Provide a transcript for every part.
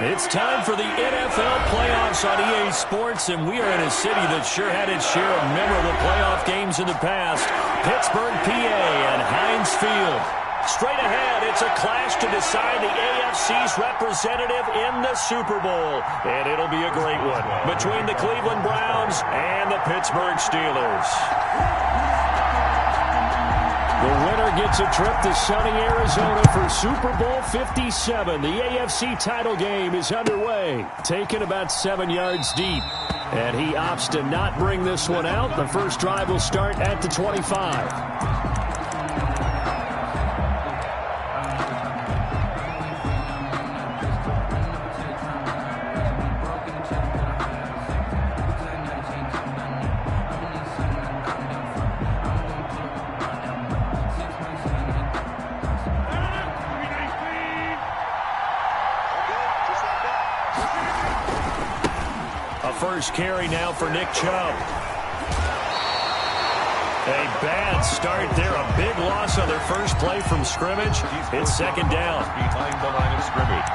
It's time for the NFL playoffs on EA Sports, and we are in a city that sure had its share of memorable playoff games in the past. Pittsburgh, PA, and Heinz Field. Straight ahead, it's a clash to decide the AFC's representative in the Super Bowl. And it'll be a great one between the Cleveland Browns and the Pittsburgh Steelers. The winner gets a trip to sunny Arizona for Super Bowl 57. The AFC title game is underway, taken about 7 yards deep. And he opts to not bring this one out. The first drive will start at the 25. First carry now for Nick Chubb. A bad start there. A big loss on their first play from scrimmage. It's second down. Behind the line of scrimmage.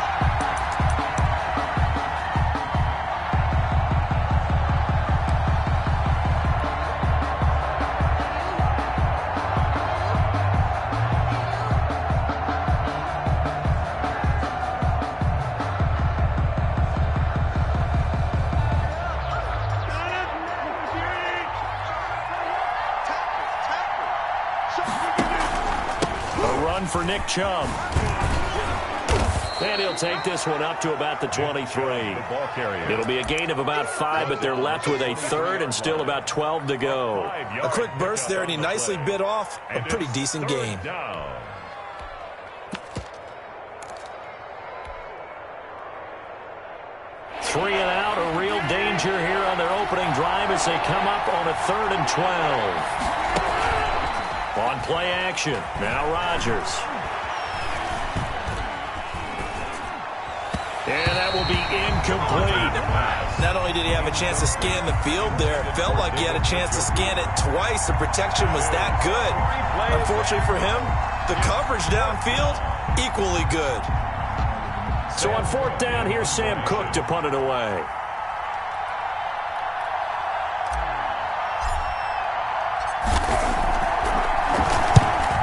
For Nick Chubb. And he'll take this one up to about the 23. It'll be a gain of about 5, but they're left with a third and still about 12 to go. A quick burst there, and he nicely bit off a pretty decent gain. 3 and out, a real danger here on their opening drive as they come up on a 3rd and 12. On play action, now Rodgers. And that will be incomplete. Not only did he have a chance to scan the field there, it felt like he had a chance to scan it twice. The protection was that good. Unfortunately for him, the coverage downfield, equally good. So on 4th down, here's Sam Cook to punt it away.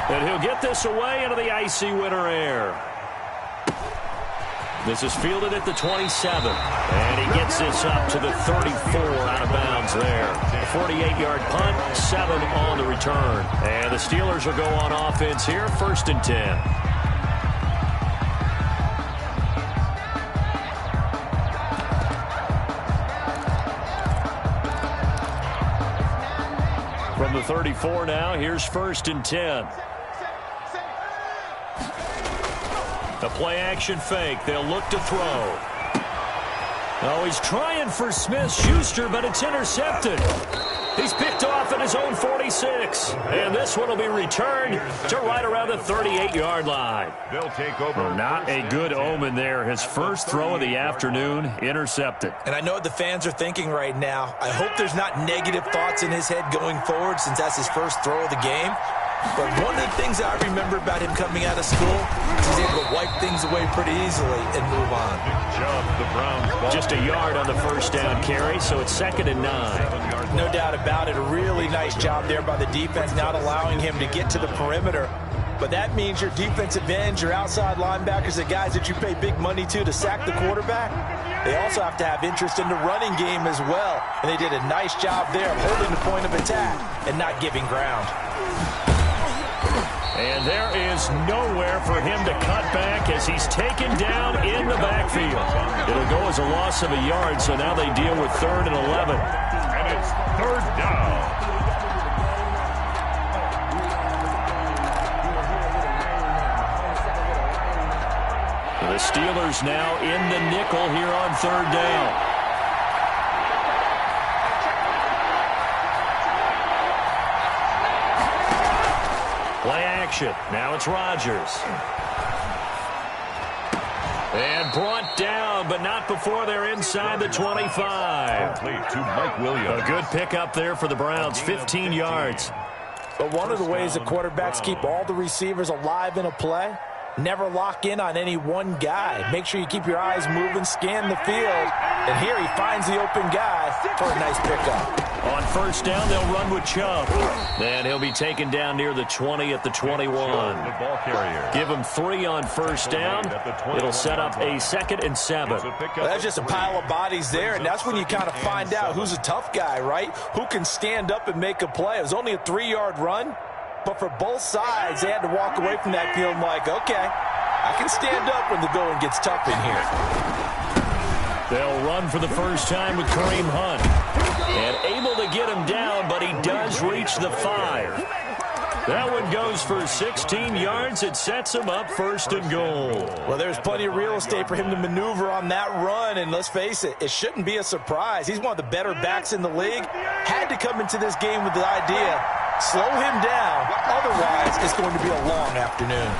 And he'll get this away into the icy winter air. This is fielded at the 27. And he gets this up to the 34 out of bounds there. A 48-yard punt, 7 on the return. And the Steelers will go on offense here, 1st and 10. From the 34 now, here's 1st and 10. A play-action fake. They'll look to throw. Oh, he's trying for Smith-Schuster, but it's intercepted. He's picked off at his own 46. And this one will be returned to right around the 38-yard line. They'll take over. Not a good omen there. His first throw of the afternoon, intercepted. And I know what the fans are thinking right now. I hope there's not negative thoughts in his head going forward since that's his first throw of the game. But one of the things I remember about him coming out of school is he's able to wipe things away pretty easily and move on. Just a yard on the first down carry, so it's 2nd and 9. No doubt about it. A really nice job there by the defense, not allowing him to get to the perimeter. But that means your defensive ends, your outside linebackers, the guys that you pay big money to sack the quarterback, they also have to have interest in the running game as well. And they did a nice job there of holding the point of attack and not giving ground. And there is nowhere for him to cut back as he's taken down in the backfield. It'll go as a loss of a yard, so now they deal with 3rd and 11. And it's 3rd down. The Steelers now in the nickel here on 3rd down. Play action. Now it's Rodgers. And brought down, but not before they're inside the 25. To Mike Williams. A good pickup there for the Browns, 15 yards. But one of the ways that quarterbacks keep all the receivers alive in a play Never lock in on any one guy. Make sure you keep your eyes moving, scan the field. And here he finds the open guy for a nice pickup. On first down, they'll run with Chubb. And he'll be taken down near the 20 at the 21. The ball carrier. Give him 3 on first down. It'll set up a 2nd and 7. Well, that's just a pile of bodies there, and that's when you kind of find out who's a tough guy, right? Who can stand up and make a play. It was only a 3-yard run, but for both sides, they had to walk away from that field like, okay, I can stand up when the going gets tough in here. They'll run for the first time with Kareem Hunt. And able to get him down, but he does reach the 5. That one goes for 16 yards. It sets him up 1st and goal. Well, there's plenty of real estate for him to maneuver on that run, and let's face it, it shouldn't be a surprise. He's one of the better backs in the league. Had to come into this game with the idea, slow him down, otherwise it's going to be a long afternoon.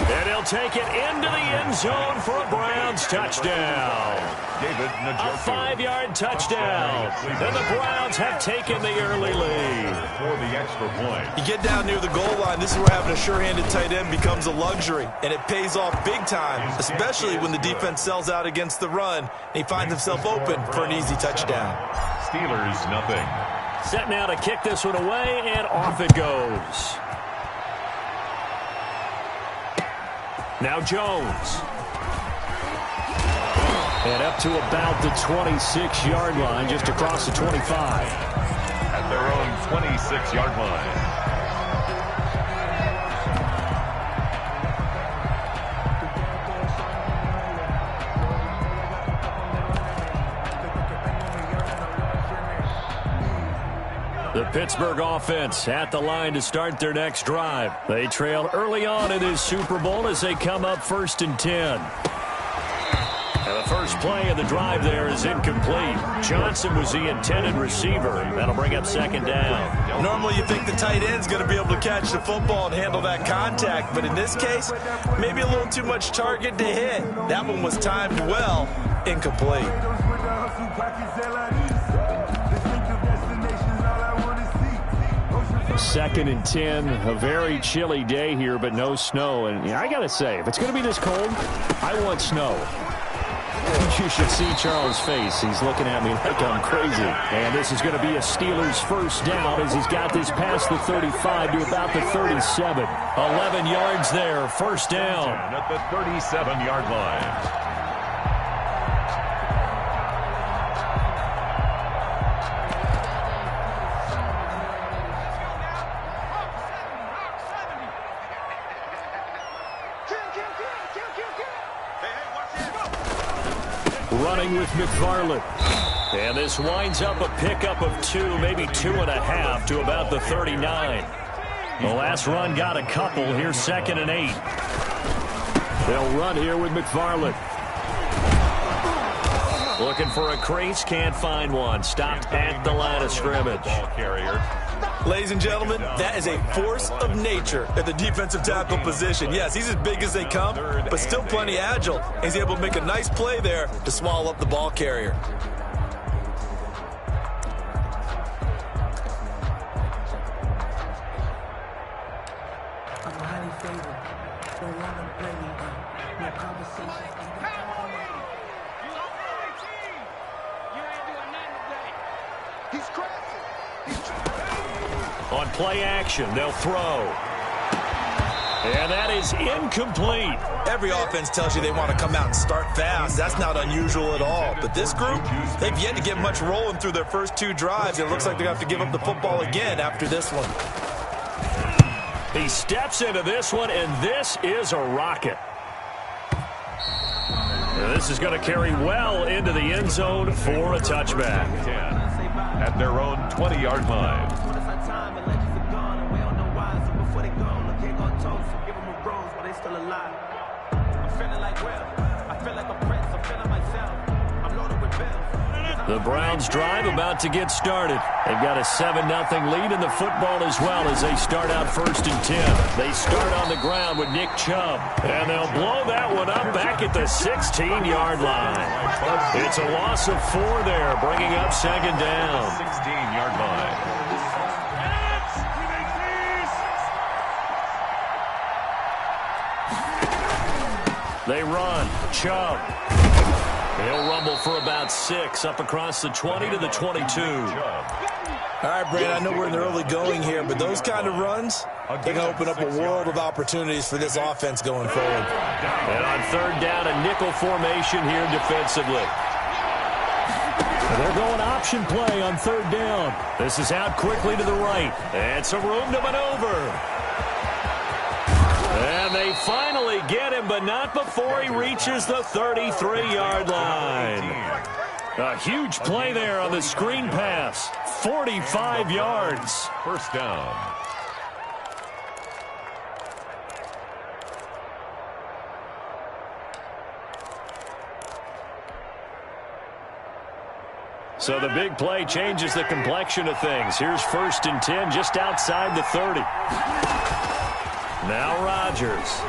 And he'll take it into the end zone for a Browns touchdown. A 5-yard touchdown. And the Browns have taken the early lead. For the extra point. You get down near the goal line, this is where having a sure-handed tight end becomes a luxury. And it pays off big time, especially when the defense sells out against the run. And he finds himself open for an easy touchdown. Steelers, nothing. Set now to kick this one away, and off it goes. Now Jones. And up to about the 26-yard line, just across the 25. At their own 26-yard line. The Pittsburgh offense at the line to start their next drive. They trail early on in this Super Bowl as they come up 1st and 10. And the first play of the drive there is incomplete. Johnson was the intended receiver. That'll bring up 2nd down. Normally you think the tight end's going to be able to catch the football and handle that contact, but in this case, maybe a little too much target to hit. That one was timed well, incomplete. 2nd and 10, a very chilly day here, but no snow. And I got to say, if it's going to be this cold, I want snow. You should see Charles' face. He's looking at me like I'm crazy. And this is going to be a Steelers first down as he's got this past the 35 to about the 37. 11 yards there, first down. At the 37-yard line. Running with McFarland. And this winds up a pickup of 2, maybe 2.5 to about the 39. The last run got a couple. Here's 2nd and 8. They'll run here with McFarland. Looking for a crease, can't find one. Stopped at the line of scrimmage. Ball carrier. Ladies and gentlemen, that is a force of nature at the defensive tackle position. Yes, he's as big as they come, but still plenty agile. He's able to make a nice play there to swallow up the ball carrier. On play action, they'll throw. And that is incomplete. Every offense tells you they want to come out and start fast. That's not unusual at all. But this group, they've yet to get much rolling through their first 2 drives. It looks like they're going to have to give up the football again after this one. He steps into this one, and this is a rocket. And this is going to carry well into the end zone for a touchback. 10 at their own 20-yard line. The Browns drive about to get started. They've got a 7-0 lead in the football as well as they start out 1st and 10. They start on the ground with Nick Chubb. And they'll blow that one up back at the 16-yard line. It's a loss of 4 there, bringing up 2nd down. 16-yard line. 2 They run. Chubb. He'll rumble for about 6 up across the 20 to the 22. All right, Brand, I know we're in the early going here, but those kind of runs, they can open up a world of opportunities for this offense going forward. And on third down, a nickel formation here defensively. They're going option play on third down. This is out quickly to the right. And some room to maneuver. And they finally get him, but not before he reaches the 33-yard line. A huge play there on the screen pass. 45 yards. First down. So the big play changes the complexion of things. Here's 1st and 10 just outside the 30. Now Rodgers.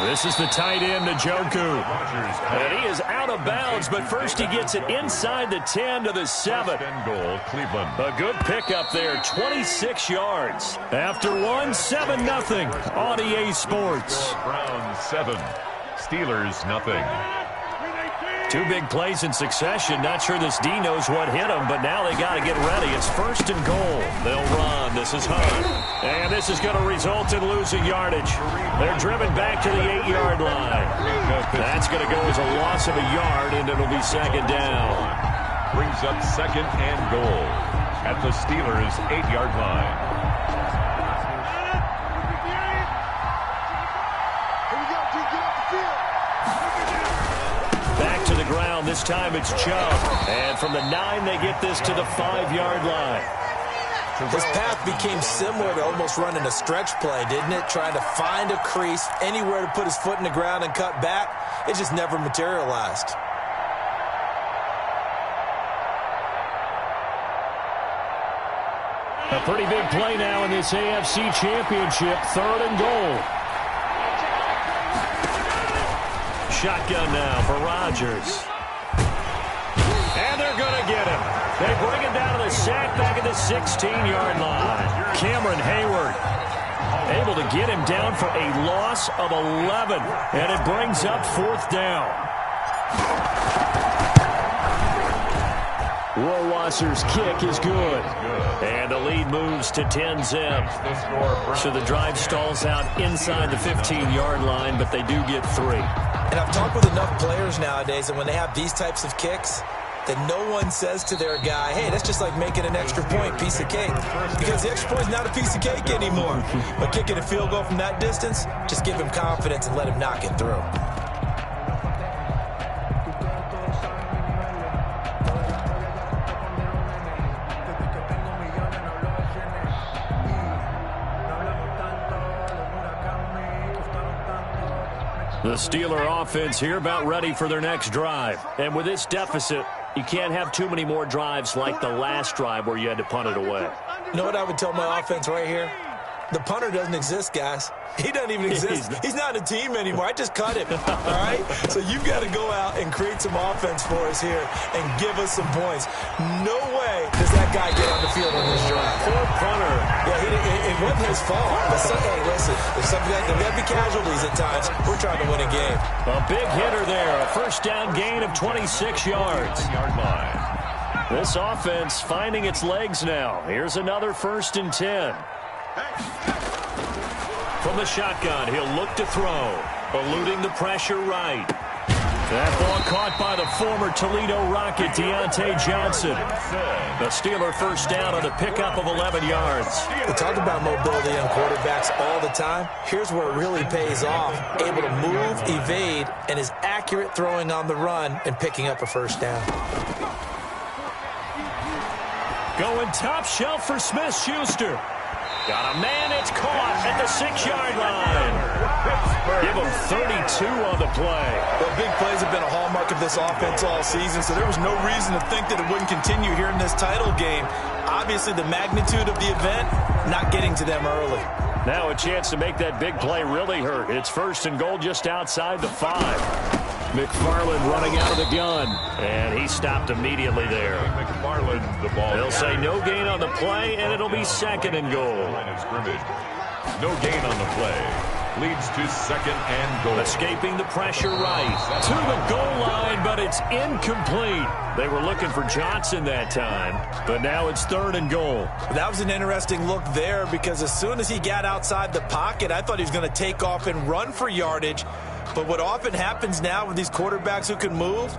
This is the tight end to Njoku. And he is out of bounds, but first he gets it inside the 10 to the 7. First and goal, Cleveland. A good pickup there, 26 yards. After 7-0 on EA Sports. Browns 7, Steelers nothing. 2 big plays in succession. Not sure this D knows what hit him, but now they got to get ready. It's 1st and goal. They'll run. This is Hunt. And this is going to result in losing yardage. They're driven back to the 8-yard line. That's going to go as a loss of a yard, and it'll be 2nd down. Brings up 2nd and goal at the Steelers' 8-yard line. Back to the ground. This time it's Chubb. And from the 9, they get this to the 5-yard line. His path became similar to almost running a stretch play, didn't it? Trying to find a crease, anywhere to put his foot in the ground and cut back. It just never materialized. A pretty big play now in this AFC Championship. 3rd and goal. Shotgun now for Rodgers. And they're going to get him. They bring him down to the sack back at the 16-yard line. Cameron Hayward able to get him down for a loss of 11. And it brings up 4th down. Rohrwasser's kick is good. And the lead moves to 10-zip. So the drive stalls out inside the 15-yard line, but they do get 3. And I've talked with enough players nowadays, and when they have these types of kicks, that no one says to their guy, hey, that's just like making an extra point, piece of cake. Because the extra point is not a piece of cake anymore. But kicking a field goal from that distance, just give him confidence and let him knock it through. The Steeler offense here about ready for their next drive. And with this deficit, you can't have too many more drives like the last drive where you had to punt it away. You know what I would tell my offense right here? The punter doesn't exist, guys. He doesn't even exist. He's not a team anymore. I just cut him, all right? So you've got to go out and create some offense for us here and give us some points. No way does that guy get on the field on this drive. Poor punter. Yeah, it wasn't his fault. But hey, listen, if something like that, there be casualties at times. We're trying to win a game. A big hitter there. A 1st down gain of 26 yards. This offense finding its legs now. Here's another 1st and 10. From the shotgun, he'll look to throw. Eluding the pressure right. That ball caught by the former Toledo Rocket, Deontay Johnson. The Steeler 1st down on the pickup of 11 yards. We talk about mobility on quarterbacks all the time. Here's where it really pays off. Able to move, evade, and is accurate throwing on the run and picking up a 1st down. Going top shelf for Smith-Schuster. Got a man, it's caught at the 6-yard line. Give him 32 on the play. Well, big plays have been a hallmark of this offense all season, so there was no reason to think that it wouldn't continue here in this title game. Obviously, the magnitude of the event, not getting to them early. Now a chance to make that big play really hurt. It's 1st and goal just outside the 5. McFarland running out of the gun, and he stopped immediately there. McFarland, the ball. They'll say no gain on the play, and it'll be 2nd and goal. No gain on the play. leads to second and goal. Escaping the pressure right to the goal line, but it's incomplete. They were looking for Johnson that time, but now it's third and goal. That was an interesting look there because as soon as he got outside the pocket, I thought he was going to take off and run for yardage. But what often happens now with these quarterbacks who can move,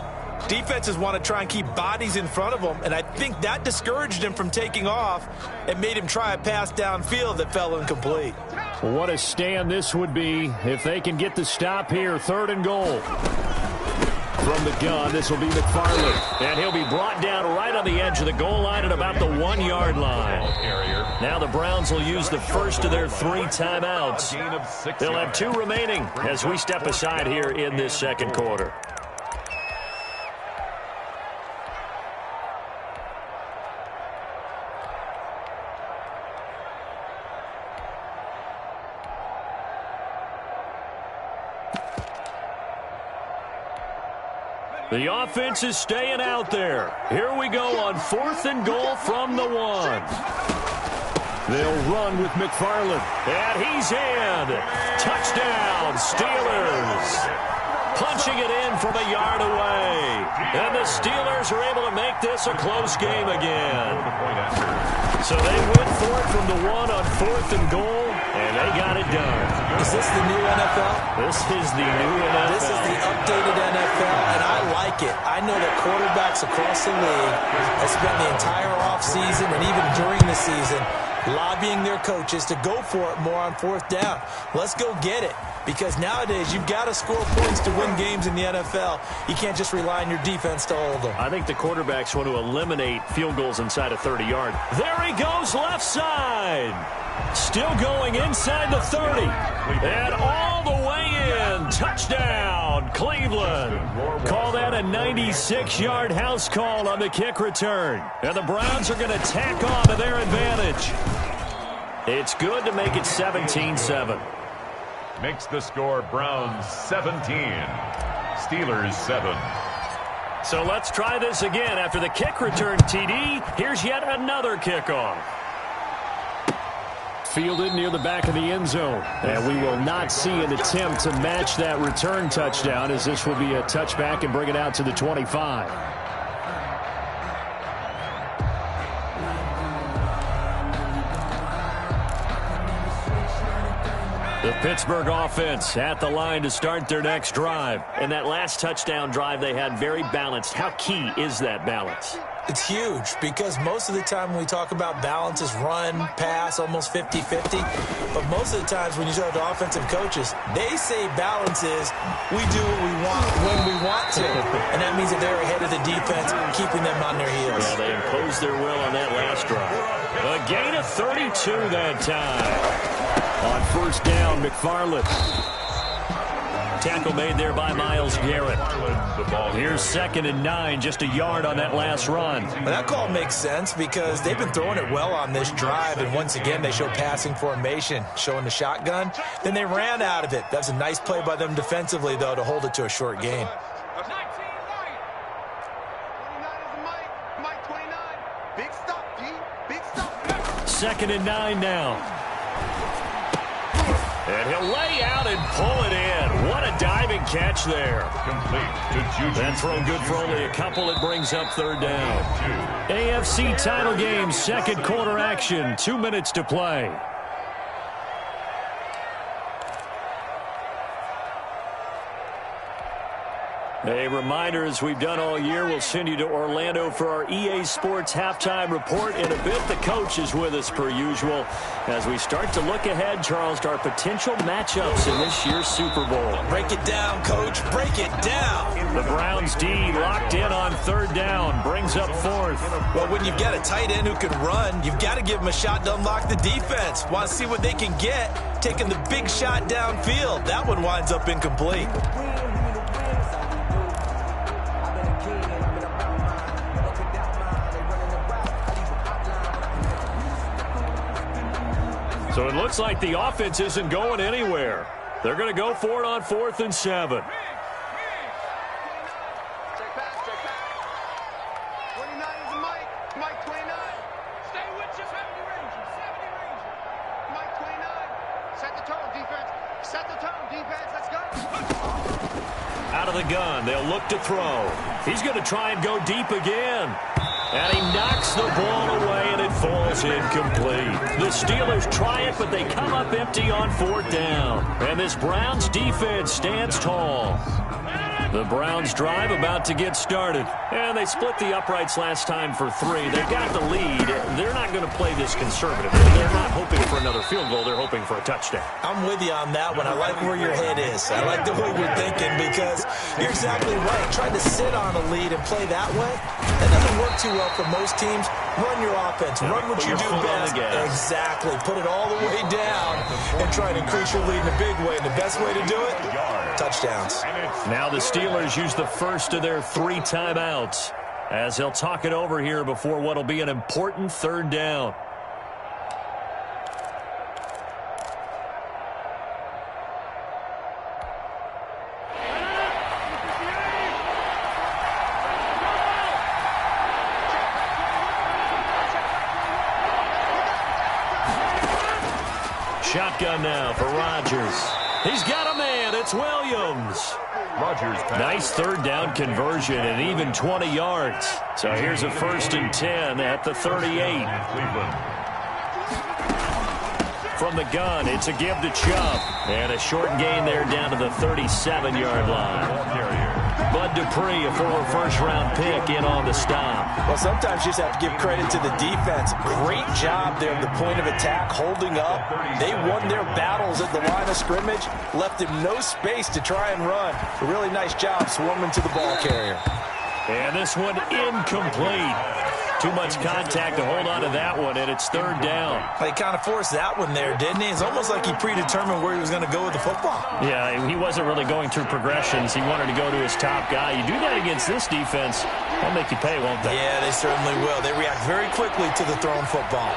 defenses want to try and keep bodies in front of them, and I think that discouraged him from taking off and made him try a pass downfield that fell incomplete. What a stand this would be if they can get the stop here. Third and goal. From the gun, this will be McFarland. And he'll be brought down right on the edge of the goal line at about the 1-yard line. Now the Browns will use the first of their 3 timeouts. They'll have 2 remaining as we step aside here in this second quarter. The offense is staying out there. Here we go on 4th and goal from the 1. They'll run with McFarland. And he's in. Touchdown, Steelers. Punching it in from a yard away. And the Steelers are able to make this a close game again. So they went for it from the 1 on 4th and goal, and they got it done. Is this the new NFL? This is the new NFL. This is the updated NFL, and I like it. I know that quarterbacks across the league have spent the entire offseason and even during the season lobbying their coaches to go for it more on 4th down. Let's go get it. Because nowadays, you've got to score points to win games in the NFL. You can't just rely on your defense to hold them. I think the quarterbacks want to eliminate field goals inside a 30-yard. There he goes, left side. Still going inside the 30. And all the way in. Touchdown, Cleveland. Call that a 96-yard house call on the kick return. And the Browns are going to tack on to their advantage. It's good to make it 17-7. Makes the score Browns 17, Steelers 7. So let's try this again. After the kick return TD, here's yet another kickoff. Fielded near the back of the end zone. And we will not see an attempt to match that return touchdown, as this will be a touchback and bring it out to the 25. The Pittsburgh offense at the line to start their next drive. And that last touchdown drive they had very balanced. How key is that balance? It's huge because most of the time when we talk about balance is run, pass, almost 50-50. But most of the times when you talk to offensive coaches, they say balance is we do what we want when we want to. And that means that they're ahead of the defense, keeping them on their heels. Yeah, they imposed their will on that last drive. A gain of 32 that time. On 1st down, McFarland. Tackle made there by Myles Garrett. Here's 2nd and 9, just a yard on that last run. Well, that call makes sense because they've been throwing it well on this drive, and once again they show passing formation, showing the shotgun. Then they ran out of it. That's a nice play by them defensively, though, to hold it to a short gain. 2nd and 9 now. And he'll lay out and pull it in. What a diving catch there. Complete to Juju. That throw good for only a couple. It brings up 3rd down. AFC title game, second quarter action. 2 minutes to play. A reminder, as we've done all year, we'll send you to Orlando for our EA Sports halftime report. In a bit, the coach is with us per usual as we start to look ahead, Charles, to our potential matchups in this year's Super Bowl. Break it down, Coach. Break it down. The Browns D locked in on 3rd down. Brings up 4th. Well, when you've got a tight end who can run, you've got to give him a shot to unlock the defense. Want to see what they can get, taking the big shot downfield. That one winds up incomplete. So it looks like the offense isn't going anywhere. They're going to go for it on 4th and 7. Set the tone, defense. Set the tone, defense. Let's go. Out of the gun, they'll look to throw. He's going to try and go deep again. And he knocks the ball away, and it falls incomplete. The Steelers try it, but they come up empty on 4th down. And this Browns defense stands tall. The Browns drive about to get started. And they split the uprights last time for 3. They got the lead. They're not going to play this conservatively. They're not hoping for another field goal. They're hoping for a touchdown. I'm with you on that one. I like where your head is. I like the way you're thinking because you're exactly right. Trying to sit on a lead and play that way, that doesn't work too well for most teams. Run your offense. Run what you do best. Exactly. Put it all the way down and try and increase your lead in a big way. And the best way to do it, touchdowns. Now the Steelers use the first of their 3 timeouts as they'll talk it over here before what will be an important 3rd down. Shotgun now for Rodgers. He's got a man. It's Williams. Rodgers. Nice 3rd down conversion and even 20 yards. So here's a 1st and 10 at the 38. From the gun, it's a give to Chubb. And a short gain there down to the 37-yard line. Bud Dupree, a former first-round pick, in on the stop. Well, sometimes you just have to give credit to the defense. Great job there at the point of attack, holding up. They won their battles at the line of scrimmage, left him no space to try and run. A really nice job swarming to the ball carrier. And this one incomplete. Too much contact to hold on to that one, and it's 3rd down. He kind of forced that one there, didn't he? It's almost like he predetermined where he was going to go with the football. Yeah, he wasn't really going through progressions. He wanted to go to his top guy. You do that against this defense, they'll make you pay, won't they? Yeah, they certainly will. They react very quickly to the thrown football.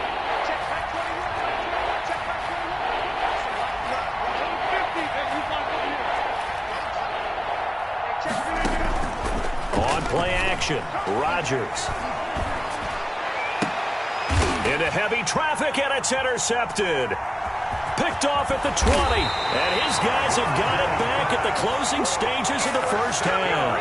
On play action, Rodgers. Into heavy traffic, and it's intercepted. Picked off at the 20, and his guys have got it back at the closing stages of the 1st half.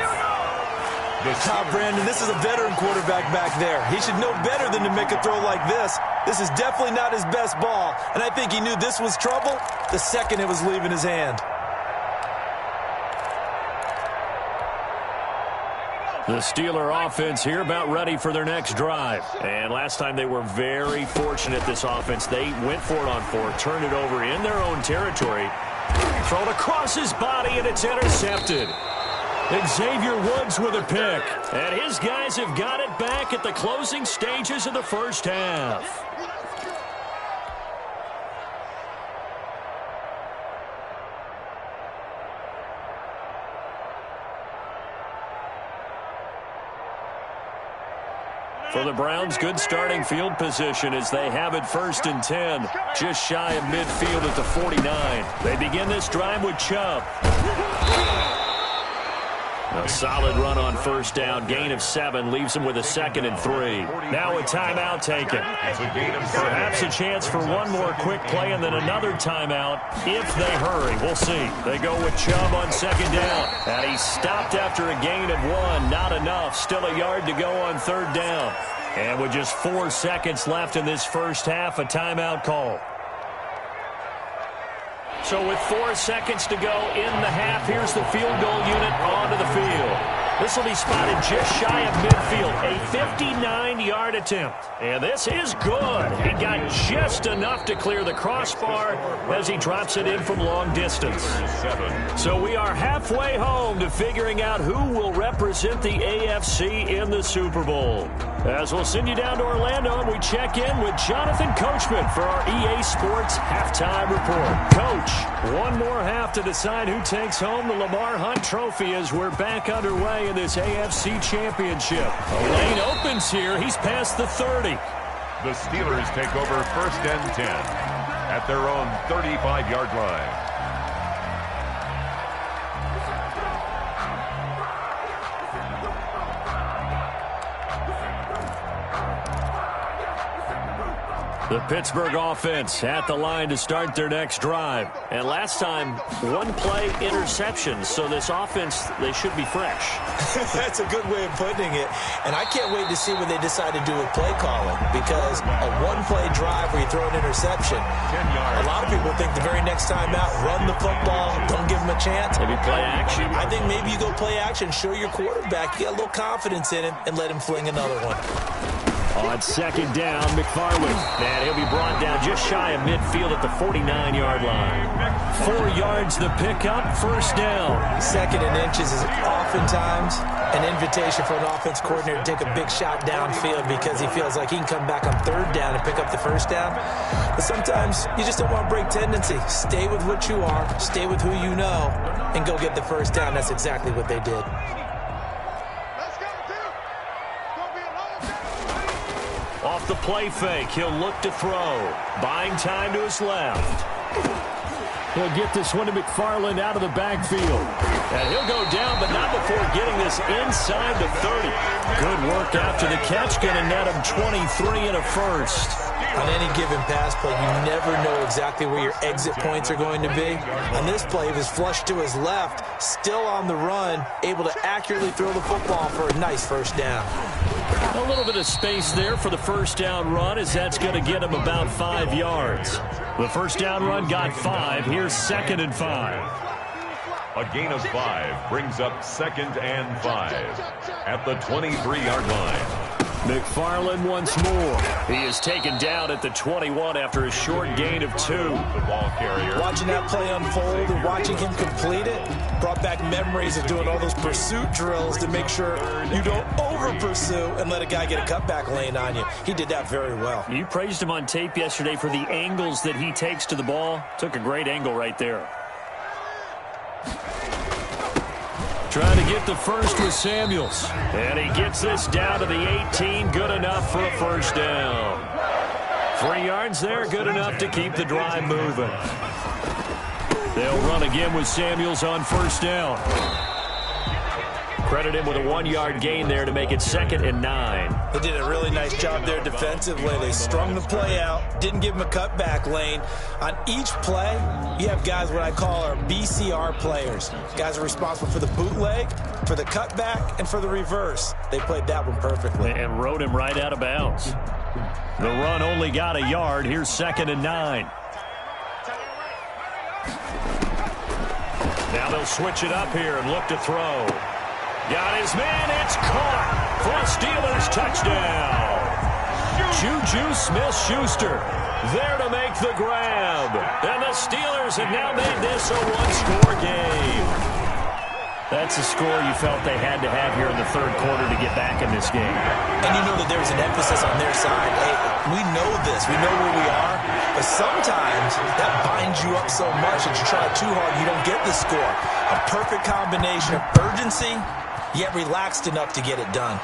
Brandon, this is a veteran quarterback back there. He should know better than to make a throw like this. This is definitely not his best ball, and I think he knew this was trouble the second it was leaving his hand. The Steeler offense here about ready for their next drive. And last time they were very fortunate, this offense. They went for it on 4, turned it over in their own territory. Thrown across his body, and it's intercepted. Xavier Woods with a pick. And his guys have got it back at the closing stages of the 1st half. For the Browns, good starting field position as they have it 1st and 10, just shy of midfield at the 49. They begin this drive with Chubb. A solid run on 1st down. Gain of 7 leaves him with a 2nd and 3. Now a timeout taken. Perhaps a chance for one more quick play and then another timeout if they hurry. We'll see. They go with Chubb on 2nd down. And he stopped after a gain of 1. Not enough. Still a yard to go on 3rd down. And with just 4 seconds left in this 1st half, a timeout call. So with 4 seconds to go in the half, here's the field goal unit onto the field. This will be spotted just shy of midfield. A 59-yard attempt. And this is good. He got just enough to clear the crossbar as he drops it in from long distance. So we are halfway home to figuring out who will represent the AFC in the Super Bowl. As we'll send you down to Orlando and we check in with Jonathan Coachman for our EA Sports Halftime Report. Coach, one more half to decide who takes home the Lamar Hunt Trophy as we're back underway in this AFC Championship. A lane opens here. He's past the 30. The Steelers take over 1st and 10 at their own 35-yard line. The Pittsburgh offense at the line to start their next drive. And last time, one play interception. So this offense, they should be fresh. That's a good way of putting it. And I can't wait to see what they decide to do with play calling, because a one-play drive where you throw an interception, 10 yards. a lot of people think the very next time out, run the football, don't give them a chance. Maybe play action. I think maybe you go play action, show your quarterback, you get a little confidence in him, and let him fling another one. On second down, McFarland. And he'll be brought down just shy of midfield at the 49-yard line. 4 yards the pickup, first down. Second and inches is oftentimes an invitation for an offense coordinator to take a big shot downfield because he feels like he can come back on third down and pick up the first down. But sometimes you just don't want to break tendency. Stay with what you are, stay with who you know, and go get the first down. That's exactly what they did. Off the play fake, he'll look to throw. Buying time to his left. He'll get this one to McFarland out of the backfield. And he'll go down, but not before getting this inside the 30. Good work after the catch, going to net him 23 and a first. On any given pass play, you never know exactly where your exit points are going to be. On this play, he was flushed to his left, still on the run, able to accurately throw the football for a nice first down. A little bit of space there for the first down run, as that's going to get him about 5 yards. The first down run got 5. Here's second and 5. A gain of 5 brings up second and 5 at the 23-yard line. McFarland once more. He is taken down at the 21 after a short gain of 2. The ball carrier. Watching that play unfold and watching him complete it brought back memories of doing all those pursuit drills to make sure you don't over-pursue and let a guy get a cutback lane on you. He did that very well. You praised him on tape yesterday for the angles that he takes to the ball. Took a great angle right there. Trying to get the first with Samuels. And he gets this down to the 18. Good enough for a first down. 3 yards there. Good enough to keep the drive moving. They'll run again with Samuels on first down. Credit him with a 1-yard gain there to make it second and 9. They did a really nice job there defensively. They strung the play out, didn't give him a cutback lane. On each play, you have guys what I call our BCR players. Guys are responsible for the bootleg, for the cutback, and for the reverse. They played that one perfectly. And rode him right out of bounds. The run only got a yard. Here's second and 9. Now they'll switch it up here and look to throw. Got his man. It's caught for a Steelers touchdown. Juju Smith-Schuster there to make the grab. And the Steelers have now made this a one-score game. That's a score you felt they had to have here in the third quarter to get back in this game. And you know that there was an emphasis on their side. Hey, we know this. We know where we are. But sometimes that binds you up so much that you try too hard, you don't get the score. A perfect combination of urgency, yet relaxed enough to get it done.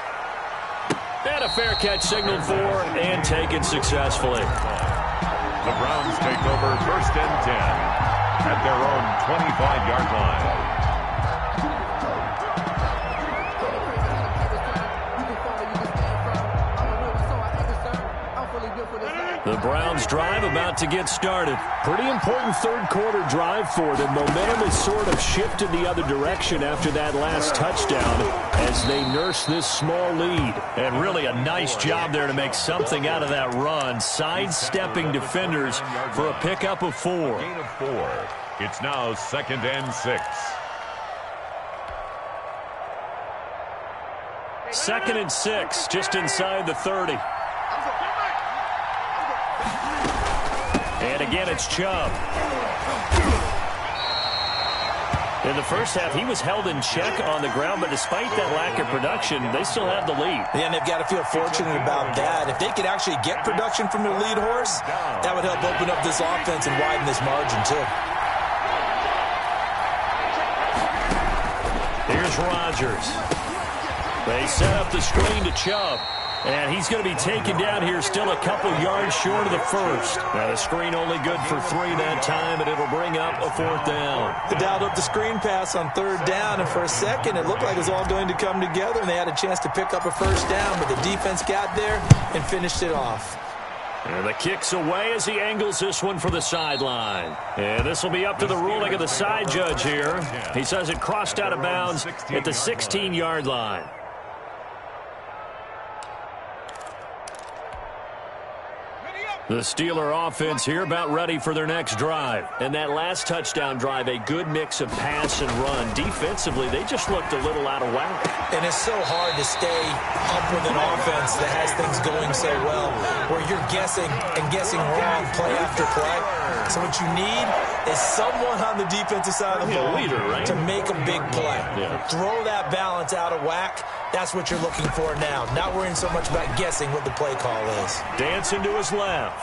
And a fair catch signaled for and taken successfully. The Browns take over first and 10 at their own 25-yard line. The Browns drive about to get started. Pretty important third quarter drive for them. Momentum has sort of shifted the other direction after that last touchdown as they nurse this small lead. And really a nice job there to make something out of that run, sidestepping defenders for a pickup of 4. Gain of 4. It's now second and 6. Second and 6, just inside the 30. And again, it's Chubb. In the first half, he was held in check on the ground, but despite that lack of production, they still have the lead. Yeah, and they've got to feel fortunate about that. If they could actually get production from their lead horse, that would help open up this offense and widen this margin, too. Here's Rodgers. They set up the screen to Chubb. And he's going to be taken down here still a couple yards short of the first. Now the screen only good for 3 that time, and it'll bring up a 4th down. They dialed up the screen pass on 3rd down, and for a second it looked like it was all going to come together, and they had a chance to pick up a first down, but the defense got there and finished it off. And the kick's away as he angles this one for the sideline. And this will be up to the ruling of the side judge here. He says it crossed out of bounds at the 16-yard line. The Steeler offense here about ready for their next drive. And that last touchdown drive, a good mix of pass and run. Defensively, they just looked a little out of whack. And it's so hard to stay up with an offense that has things going so well, where you're guessing and guessing wrong play after play. So what you need is someone on the defensive side of the ball to make a big play. Throw that balance out of whack. That's what you're looking for now. Not worrying so much about guessing what the play call is. Dancing to his left.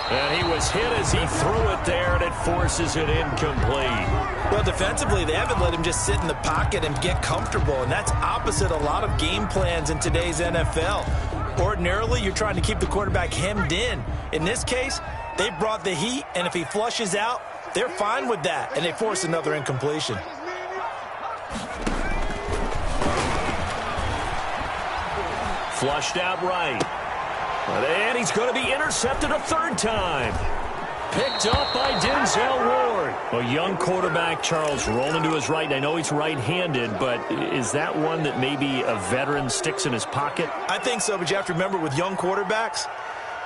And he was hit as he threw it there, and it forces it incomplete. Well, defensively, they haven't let him just sit in the pocket and get comfortable, and that's opposite a lot of game plans in today's NFL. Ordinarily, you're trying to keep the quarterback hemmed in. In this case, they brought the heat, and if he flushes out, they're fine with that, and they force another incompletion. Flushed out right. And he's going to be intercepted a third time. Picked up by Denzel Ward. A young quarterback, Charles, rolling to his right. I know he's right-handed, but is that one that maybe a veteran sticks in his pocket? I think so, but you have to remember with young quarterbacks,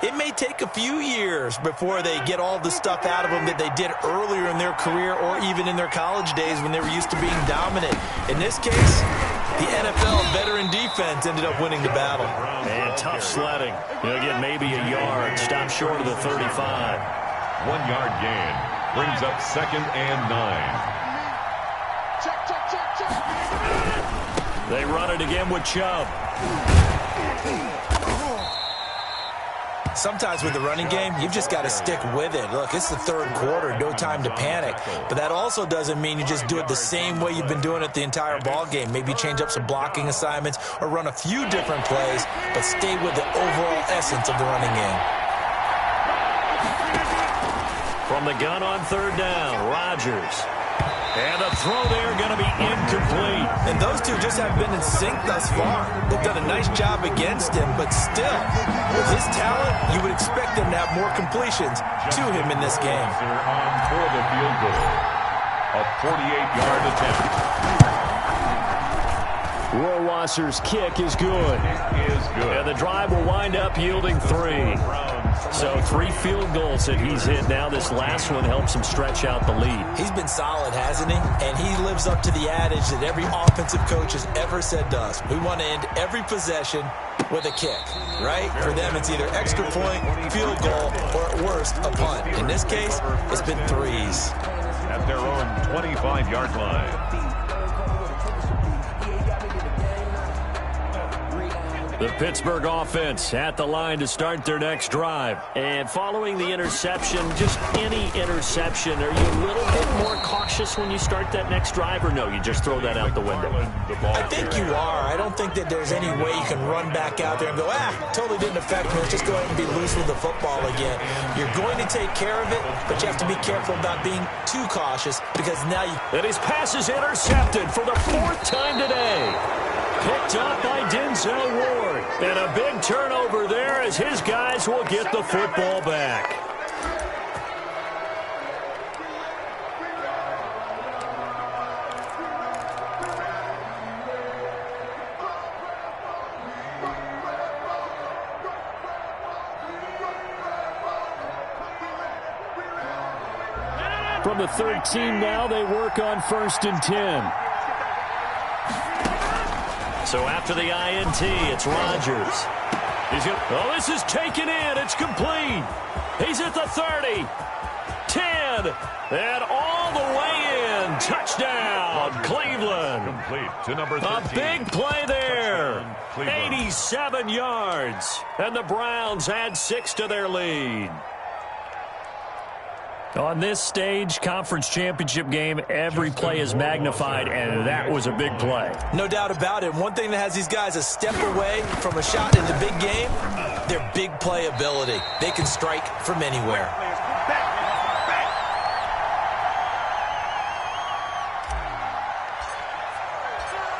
it may take a few years before they get all the stuff out of them that they did earlier in their career or even in their college days when they were used to being dominant. In this case, the NFL veteran defense ended up winning the battle. And tough sledding. He'll get maybe a yard. Stop short of the 35. 1 yard gain. Brings up 2nd and 9. Check, check, check, check. They run it again with Chubb. Sometimes with the running game, you've just got to stick with it. Look, it's the third quarter, no time to panic. But that also doesn't mean you just do it the same way you've been doing it the entire ball game. Maybe change up some blocking assignments or run a few different plays, but stay with the overall essence of the running game. From the gun on third down, Rodgers. And the throw there going to be incomplete. And those two just have been in sync thus far. They've done a nice job against him, but still, with his talent, you would expect them to have more completions to him in this game. For the field goal. A 48-yard attempt. Rohrwasser's kick is good. And the drive will wind up yielding 3. So 3 field goals that he's hit now. This last one helps him stretch out the lead. He's been solid, hasn't he? And he lives up to the adage that every offensive coach has ever said to us. We want to end every possession with a kick, right? For them, it's either extra point, field goal, or at worst, a punt. In this case, it's been 3s. At their own 25-yard line. The Pittsburgh offense at the line to start their next drive. And following the interception, just any interception, are you a little bit more cautious when you start that next drive, or no, you just throw that out the window? I think you are. I don't think that there's any way you can run back out there and go, totally didn't affect me. Let's just go ahead and be loose with the football again. You're going to take care of it, but you have to be careful about being too cautious because now you... And his pass is intercepted for the 4th time today. Picked up by Denzel Ward. And a big turnover there as his guys will get the football back. From the 13 now, they work on 1st and 10. So after the INT, it's Rodgers. This is taken in. It's complete. He's at the 30. 10. And all the way in. Touchdown, Cleveland. Complete to number 13. A big play there. 87 yards. And the Browns add 6 to their lead. On this stage, conference championship game, every play is magnified, and that was a big play. No doubt about it. One thing that has these guys a step away from a shot in the big game, their big play ability. They can strike from anywhere.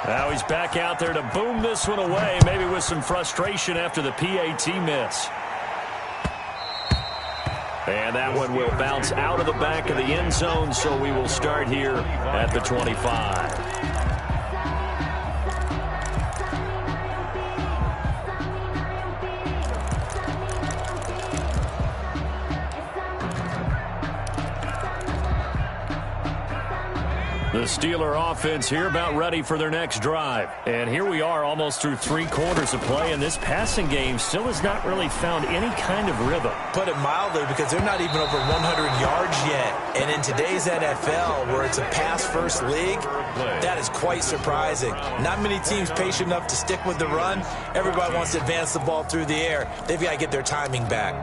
Now he's back out there to boom this one away, maybe with some frustration after the PAT miss. And that one will bounce out of the back of the end zone, so we will start here at the 25. The Steeler offense here about ready for their next drive. And here we are almost through 3 quarters of play, and this passing game still has not really found any kind of rhythm. Put it mildly, because they're not even over 100 yards yet. And in today's NFL, where it's a pass-first league, that is quite surprising. Not many teams patient enough to stick with the run. Everybody wants to advance the ball through the air. They've got to get their timing back.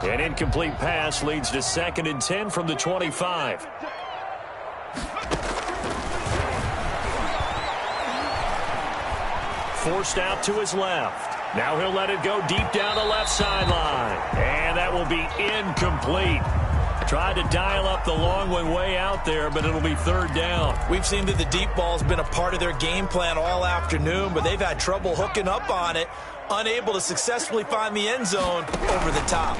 An incomplete pass leads to 2nd and 10 from the 25. Forced out to his left. Now he'll let it go deep down the left sideline. And that will be incomplete. Tried to dial up the long one way out there, but it'll be 3rd down. We've seen that the deep ball's been a part of their game plan all afternoon, but they've had trouble hooking up on it, unable to successfully find the end zone over the top.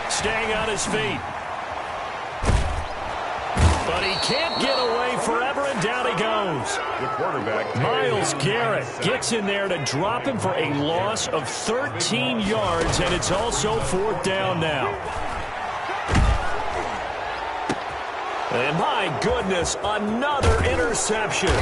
Staying on his feet. But he can't get away forever, and down he goes. The quarterback, Myles Garrett, gets in there to drop him for a loss of 13 yards, and it's also 4th down now. And my goodness, another interception.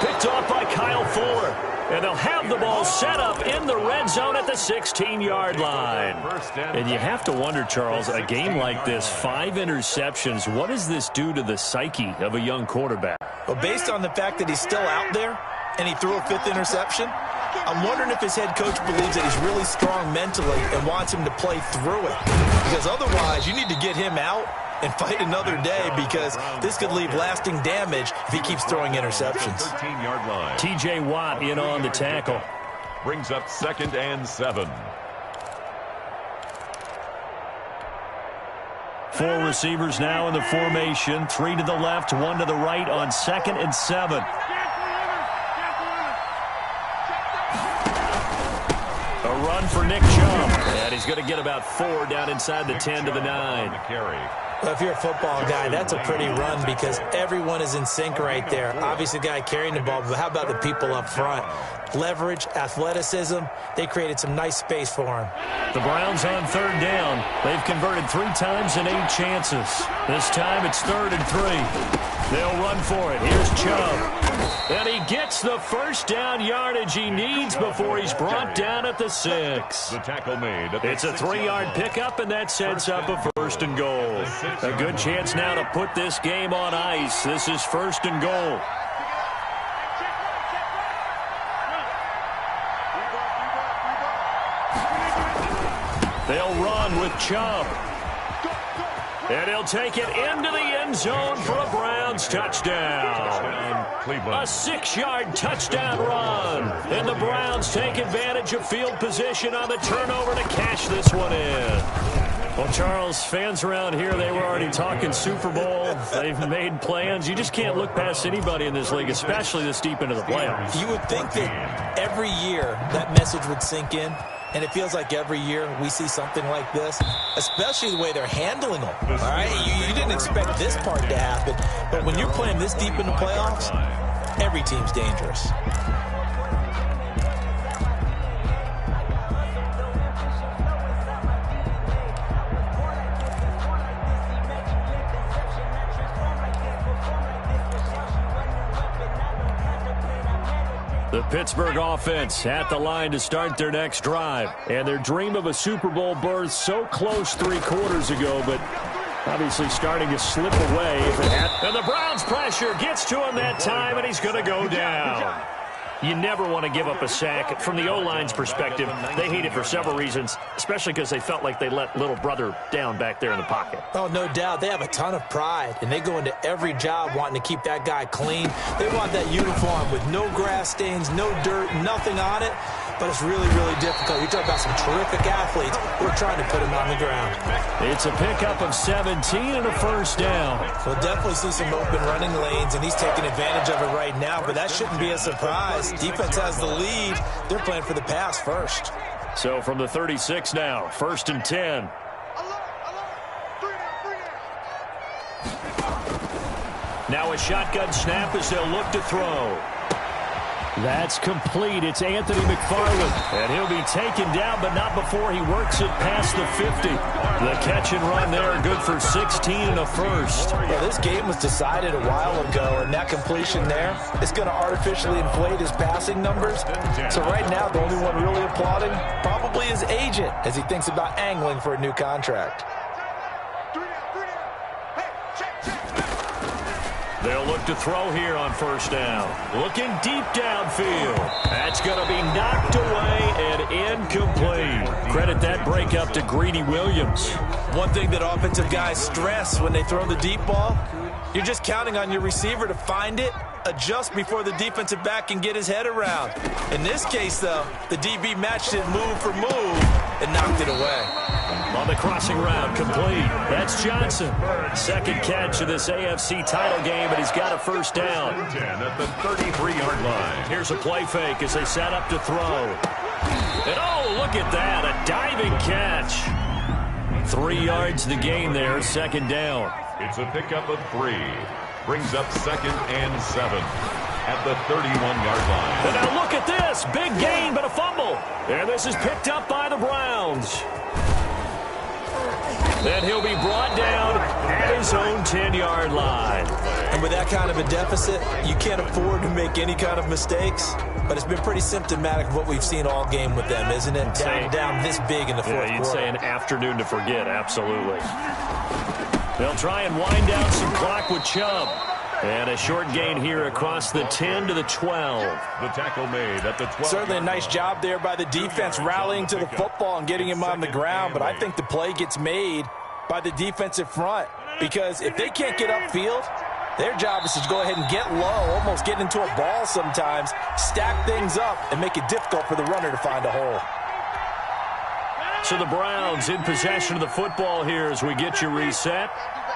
Picked off by Kyle Fuller. And they'll have the ball set up in the red zone at the 16-yard line. And you have to wonder, Charles, a game like this, 5 interceptions, what does this do to the psyche of a young quarterback? Well, based on the fact that he's still out there and he threw a 5th interception, I'm wondering if his head coach believes that he's really strong mentally and wants him to play through it. Because otherwise, you need to get him out and fight another day, because this could leave lasting damage if he keeps throwing interceptions. 13-yard line. T.J. Watt in on the tackle. Brings up 2nd and 7. 4 receivers now in the formation. 3 to the left, 1 to the right on 2nd and 7. A run for Nick Chubb. And he's going to get about 4 down inside the 10 to the 9. Well, if you're a football guy, that's a pretty run, because everyone is in sync right there. Obviously, the guy carrying the ball, but how about the people up front? Leverage, athleticism, they created some nice space for him. The Browns on 3rd down. They've converted 3 times in 8 chances. This time it's 3rd and 3. They'll run for it. Here's Chubb. And he gets the 1st down yardage he needs before he's brought down at the 6. The tackle made. It's a 3-yard pickup, and that sets up a 1st and goal. A good chance now to put this game on ice. This is 1st and goal. They'll run with Chubb. And he'll take it into the end zone for a Browns touchdown. A 6-yard touchdown run. And the Browns take advantage of field position on the turnover to cash this one in. Well, Charles, fans around here, they were already talking Super Bowl. They've made plans. You just can't look past anybody in this league, especially this deep into the playoffs. You would think that every year that message would sink in, and it feels like every year we see something like this, especially the way they're handling them. All right, you didn't expect this part to happen, but when you're playing this deep in the playoffs, every team's dangerous. The Pittsburgh offense at the line to start their next drive. And their dream of a Super Bowl berth so close 3 quarters ago, but obviously starting to slip away. And the Browns pressure gets to him that time, and he's going to go down. You never want to give up a sack. From the O-line's perspective, they hate it for several reasons, especially because they felt like they let little brother down back there in the pocket. Oh, no doubt. They have a ton of pride, and they go into every job wanting to keep that guy clean. They want that uniform with no grass stains, no dirt, nothing on it. but it's really, really difficult. You're talking about some terrific athletes who are trying to put him on the ground. It's a pickup of 17 and a first down. We'll definitely see some open running lanes, and he's taking advantage of it right now, but that shouldn't be a surprise. Defense has the lead. They're playing for the pass first. So from the 36 now, 1st and 10. Now a shotgun snap as they'll look to throw. That's complete. It's Anthony McFarland. And he'll be taken down, but not before he works it past the 50. The catch and run there, good for 16 and a first. Well, this game was decided a while ago, and that completion there is going to artificially inflate his passing numbers. So right now, the only one really applauding probably his agent as he thinks about angling for a new contract. They'll look to throw here on 1st down. Looking deep downfield. That's going to be knocked away and incomplete. Credit that breakup to Greedy Williams. One thing that offensive guys stress when they throw the deep ball, you're just counting on your receiver to find it, adjust before the defensive back can get his head around. In this case, though, the DB matched it move for move and knocked it away. On the crossing route, complete. That's Johnson. Second catch of this AFC title game, and he's got a first down. 10 at the 33-yard line. Here's a play fake as they set up to throw. And oh, look at that, a diving catch. 3 yards to the game there, 2nd down. It's a pickup of 3. Brings up 2nd and 7 at the 31-yard line. And now look at this, big gain but a fumble. And this is picked up by the Browns. And he'll be brought down at his own 10-yard line. And with that kind of a deficit, you can't afford to make any kind of mistakes. But it's been pretty symptomatic of what we've seen all game with them, isn't it? Down this big in the fourth quarter. You'd say an afternoon to forget, absolutely. They'll try and wind down some clock with Chubb. And a short gain here across the 10 to the 12. The tackle made at the 12. Certainly a nice job there by the defense rallying to the football and getting him on the ground. But I think the play gets made by the defensive front. Because if they can't get upfield, their job is to go ahead and get low, almost get into a ball sometimes, stack things up, and make it difficult for the runner to find a hole. So the Browns in possession of the football here as we get you reset.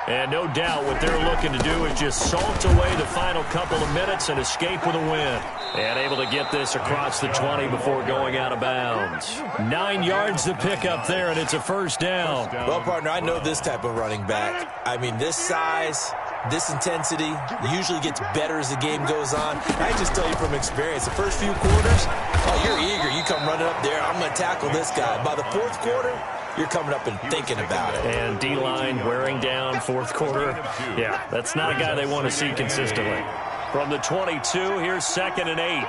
And no doubt what they're looking to do is just salt away the final couple of minutes and escape with a win. And able to get this across the 20 before going out of bounds. 9 yards to pick up there, and it's a first down. Well, partner, I know this type of running back. I mean, this size, this intensity usually gets better as the game goes on. I just tell you from experience, the first few quarters, oh, you're eager. You come running up there, I'm going to tackle this guy. By the fourth quarter, you're coming up and thinking about it. And D-line wearing down fourth quarter. Yeah, that's not a guy they want to see consistently. From the 22, here's 2nd and 8.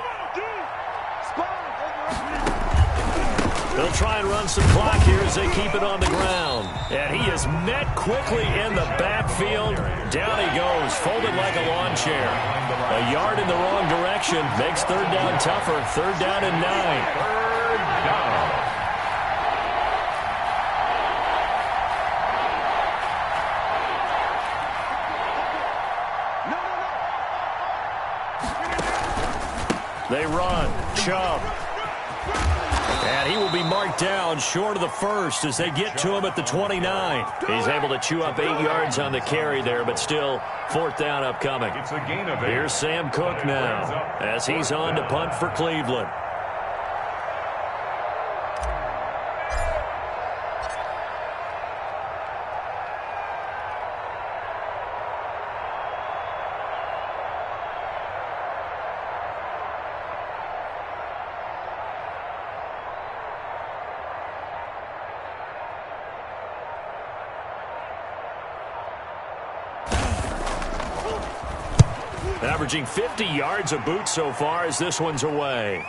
They'll try and run some clock here as they keep it on the ground. And he is met quickly in the backfield. Down he goes, folded like a lawn chair. A yard in the wrong direction makes 3rd down tougher. 3rd down and 9. 3rd down. They run. Chubb. And he will be marked down short of the first as they get to him at the 29. He's able to chew up 8 yards on the carry there, but still 4th down upcoming. It's a gain of 8. Here's Sam Cook now as he's on to punt for Cleveland. Averaging 50 yards a boot so far as this one's away.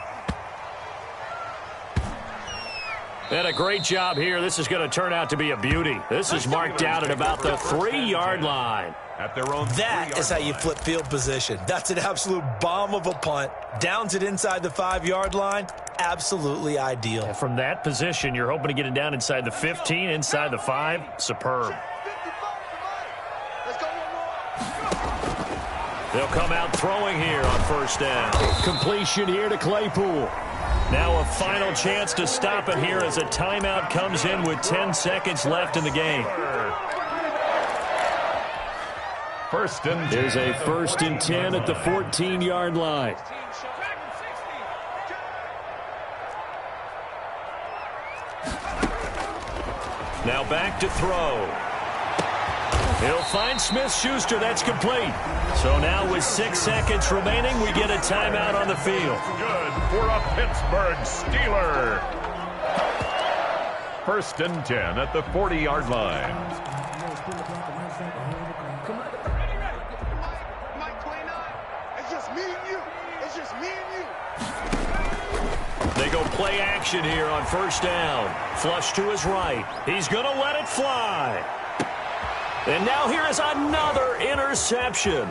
And a great job here. This is going to turn out to be a beauty. This is marked down at about the 3-yard line. At their own that is how you flip field position. That's an absolute bomb of a punt. Downs it inside the 5-yard line. Absolutely ideal. And from that position, you're hoping to get it down inside the 15, inside the 5. Superb. They'll come out throwing here on 1st down. Completion here to Claypool. Now a final chance to stop it here as a timeout comes in with 10 seconds left in the game. First and 10. Here's a 1st and 10 at the 14-yard line. Now back to throw. He'll find Smith-Schuster. That's complete. So now with 6 seconds remaining, we get a timeout on the field. Good for a Pittsburgh Steeler. 1st and 10 at the 40-yard line. It's just me and you. It's just me and you. They go play action here on 1st down. Flush to his right. He's going to let it fly. And now here is another interception.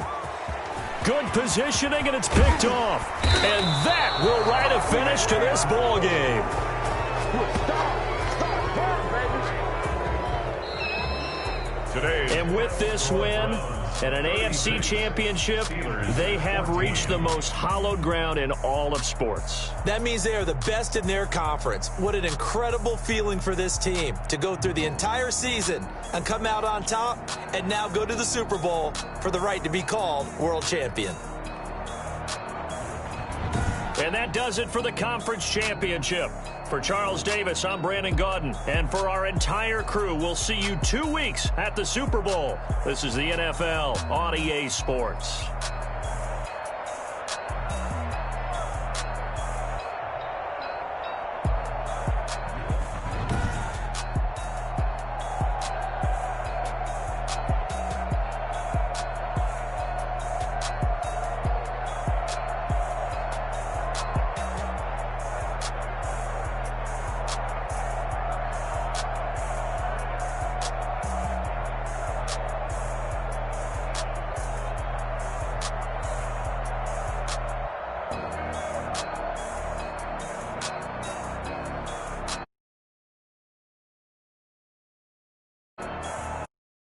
Good positioning, and it's picked off. And that will write a finish to this ball game. And with this win and an AFC championship, they have reached the most hallowed ground in all of sports. That means they are the best in their conference. What an incredible feeling for this team to go through the entire season and come out on top and now go to the Super Bowl for the right to be called world champion. And that does it for the conference championship. For Charles Davis, I'm Brandon Gaudin. And for our entire crew, we'll see you 2 weeks at the Super Bowl. This is the NFL on EA Sports.